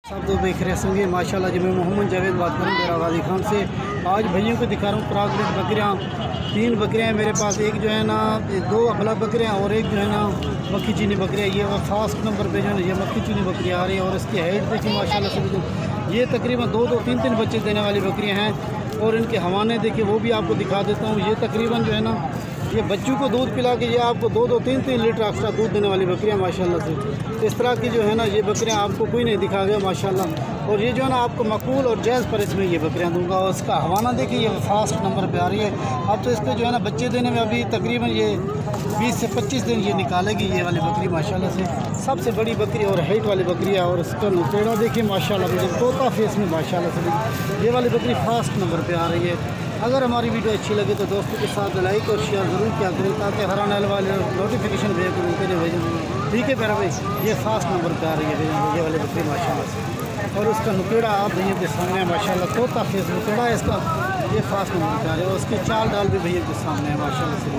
सब तो देख रहे होंगे माशाल्लाह जी। मैं मोहम्मद जावेद बात करूँ डेरा गाजी खान से। आज भैयों को दिखा रहा हूँ प्राकृतिक बकरियाँ। 3 बकरियाँ हैं मेरे पास, एक जो है ना 2 अबला बकरियाँ और एक जो है ना मक्खी चीनी बकरियाँ। ये वो फास्ट नंबर पे जो है ना ये मक्खी चीनी बकरियाँ आ रही है और इसकी हाइट देखिए माशाल्लाह से। ये तकरीबन 2-2, 3-3 बच्चे देने वाली बकरियाँ हैं और इनके हवाने देखिए वो भी आपको दिखा देता हूँ। ये तकरीबन जो है ना ये बच्चों को दूध पिला के ये आपको 2-2, 3-3 लीटर एक्स्ट्रा दूध देने वाली बकरियाँ माशाल्लाह से। इस तरह की जो है ना ये बकरियाँ आपको कोई नहीं दिखा गया माशाल्लाह। और ये जो है ना आपको मकबूल और जायज़ प्राइस में ये बकरियाँ दूंगा। और इसका हवाना देखिए ये फास्ट नंबर पे आ रही है। अब तो इसको जो है ना बच्चे देने में अभी तकरीबन ये 20 से 25 दिन ये निकालेगी ये वाली बकरी माशाल्लाह से। सबसे बड़ी बकरी और हाइट वाली बकरी है और इसका नुकेड़ा देखिए माशाल्लाह से, तोता फेस में माशाल्लाह से। ये वाली बकरी फास्ट नंबर पे आ रही है। अगर हमारी वीडियो अच्छी लगे तो दोस्तों के साथ लाइक और शेयर ज़रूर किया करें ताकि हर आने वाले नोटिफिकेशन भेज कर उनके लिए भेजें। ठीक है प्यारा भाई, ये फास्ट नंबर पे आ रही है ये वाली बकरी माशाल्लाह से। और उसका नुकेड़ा आप भैया के सामने है माशाल्लाह, तोता फेस नुकेड़ा है इसका। ये फास्ट नंबर पे आ रही है और उसके चाल डाल भी भैया के सामने है माशाल्लाह से।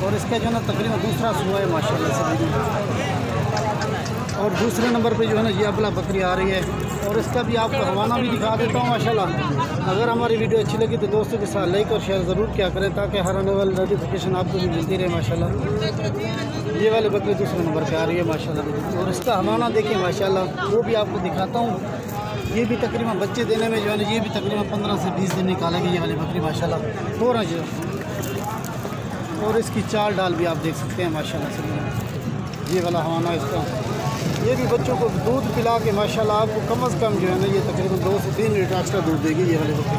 और इसका जो है ना तकरीबन दूसरा सुबह है माशाल्लाह से। और दूसरे नंबर पे जो है ना ये अबला बकरी आ रही है और इसका भी आपको हवाना भी दिखा देता हूँ माशाल्लाह। अगर हमारी वीडियो अच्छी लगी तो दोस्तों के साथ लाइक और शेयर ज़रूर किया करें ताकि हर आने वाली नोटिफिकेशन आपको भी मिलती रहे माशाल्लाह। ये वाली बकरी दूसरे नंबर पे आ रही है माशाल्लाह और इसका हवाना देखिए माशाल्लाह, वो भी आपको दिखाता हूँ। ये भी तकरीबन बच्चे देने में जो है ना ये भी तकरीबन 15 से 20 दिन निकालेगी ये वाली बकरी माशाल्लाह। थोड़ा जो और इसकी चाल डाल भी आप देख सकते हैं माशाल्लाह से। ये वाला हवाना इसका, ये भी बच्चों को दूध पिला के माशाल्लाह आपको कम से कम जो है ना ये तकरीबन 2 से 3 लीटर एक्स्ट्रा दूध देगी ये वाली बकरी।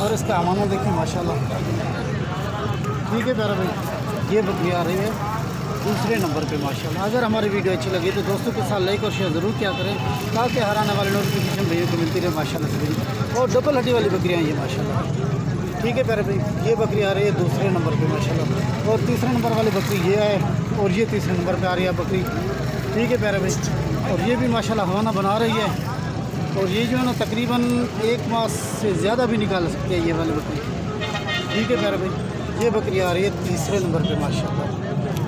और इसका हवाना देखिए माशाल्लाह। ठीक है प्यारा भाई, ये बकरी आ रही है दूसरे नंबर पे माशाल्लाह। अगर हमारी वीडियो अच्छी लगी तो दोस्तों के साथ लाइक और शेयर ज़रूर किया करें ताकि हर आने वाले नोटिफिकेशन भैया को मिलती रहे माशाल्लाह से। और डबल हड्डी वाली बकरियाँ ये माशाल्लाह। ठीक है प्यारे भाई, ये बकरी आ रही है दूसरे नंबर पे माशाल्लाह। और तीसरे नंबर वाली बकरी ये है और ये तीसरे नंबर पे आ रही है बकरी। ठीक है प्यारे भाई, और ये भी माशाल्लाह हवाना बना रही है और ये जो है ना तकरीबन 1 माह से ज़्यादा भी निकाल सकती है ये वाली बकरी। ठीक है प्यारे भाई, ये बकरी आ रही है तीसरे नंबर पे माशाल्लाह,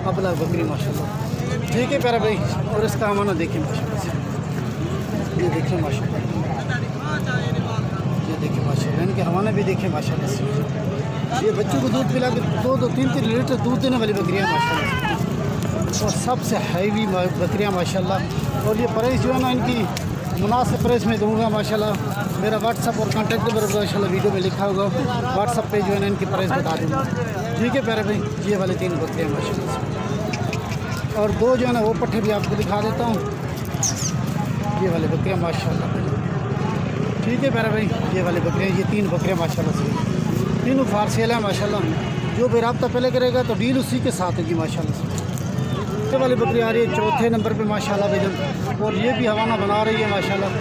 अबला बकरी माशाल्लाह। ठीक है प्यारे भाई, और इसका हवाना देखिए माशाल्लाह से। ये देखिए माशाल्लाह, ये देखिए माशाल्लाह, इनके हवाने भी देखिए माशाल्लाह से। ये बच्चों को दूध पिला के 2-2, 3-3 लीटर दूध देने वाली बकरियाँ माशाल्लाह और सबसे हैवी बकरियाँ माशाल्लाह। और ये प्राइस जो है ना इनकी मुनासिब प्राइस में दूंगा माशाल्लाह। मेरा व्हाट्सअप और कॉन्टैक्ट नंबर माशाल्लाह वीडियो में लिखा होगा, व्हाट्सअप पे जो है ना इनकी प्राइस बता दूँगा। ठीक है प्यारे भाई, ये वाले 3 बकरियाँ माशाल्लाह। और 2 जो है ना वो पट्टे भी आपको दिखा देता हूँ, ये वाले बकरियाँ माशाल्लाह। ठीक है प्यारे भाई, ये वाली बकरियाँ, ये 3 बकरियाँ माशाल्लाह से। तीनों फारसेल है माशाल्लाह। जो भी रब्ता पहले करेगा तो डील उसी के साथ होगी माशाल्लाह से। ये वाली बकरी आ रही है चौथे नंबर पे माशाल्लाह बेगम, और ये भी हवाना बना रही है माशाल्लाह।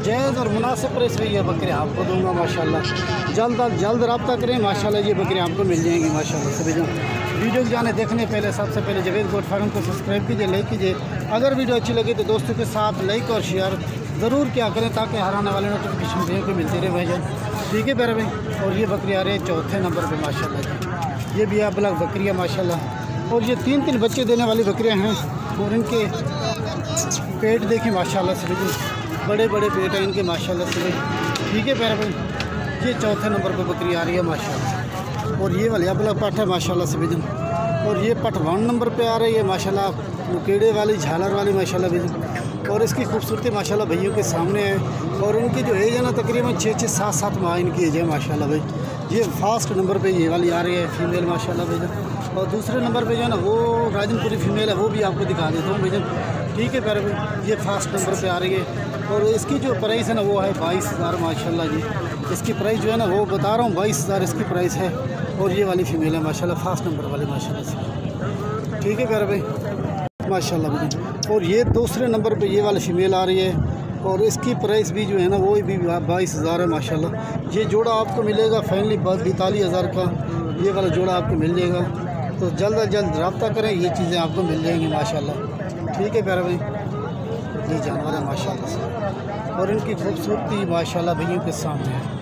जायज़ और मुनासिब प्राइस में ये बकरियाँ आपको दूंगा माशाल्लाह। जल्द रब्ता करें माशाल्लाह, ये बकरियाँ आपको मिल जाएंगी माशाल्लाह से बेगम। वीडियो जाने देखने पहले सबसे पहले जावेद गोट फार्म को सब्सक्राइब कीजिए, लाइक कीजिए। अगर वीडियो अच्छी लगी तो दोस्तों के साथ लाइक और शेयर ज़रूर क्या करें ताकि हर आने वाले नोटिफिकेशन भैया को मिलती रहे भाईजान। ठीक है प्यारे भाई, और ये बकरी आ रही है चौथे नंबर पे माशाल्लाह। ये भी आप अलग बकरियाँ माशाल्लाह। और ये 3-3 बच्चे देने वाली बकरियाँ हैं और इनके पेट देखें माशाल्लाह से भाई, बड़े बड़े पेट हैं इनके माशाल्लाह से भाई। ठीक है प्यारे भाई, ये चौथे नंबर पे बकरी आ रही है माशाल्लाह। और ये वाली अपना पट है माशाल्लाह से भाईजान। और ये पट 1 नंबर पे आ रही है माशाल्लाह, मुकेड़े वाली झालर वाली माशाल्लाह भाईजान। और इसकी खूबसूरती माशाल्लाह भैयों के सामने है। और इनकी जो एज है ना तकरीबन 6-6, 7-7 माह इनकी एज है माशाल्लाह भाई। ये फास्ट नंबर पे ये वाली आ रही है फीमेल माशाल्लाह भाईजान। और दूसरे नंबर पे जो है ना वो राजनपुरी फीमेल है, वो भी आपको दिखा देता हूँ भाईजान। ठीक है प्यारे भाई, ये फास्ट नंबर पे आ रही है और इसकी जो प्राइस है ना वो है 22,000 माशाल्लाह जी। इसकी प्राइस जो है ना वो बता रहा हूँ 22,000 इसकी प्राइस है। और ये वाली फीमेल है माशाल्लाह, फास्ट नंबर वाली माशाल्लाह से। ठीक है प्यारे भाई माशाल्लाह भाई। और ये दूसरे नंबर पे ये वाली फीमेल आ रही है और इसकी प्राइस भी जो है ना वो भी 22,000 है माशाल्लाह। ये जोड़ा आपको मिलेगा फाइनली 42,000 का, ये वाला जोड़ा आपको मिल जाएगा। तो जल्द अज जल्द रब्ता करें, ये चीज़ें आपको मिल जाएंगी माशाल्लाह। ठीक है प्यारे भाई, ये जानवर है माशाल्लाह से और इनकी खूबसूरती माशाल्लाह भैया के सामने है।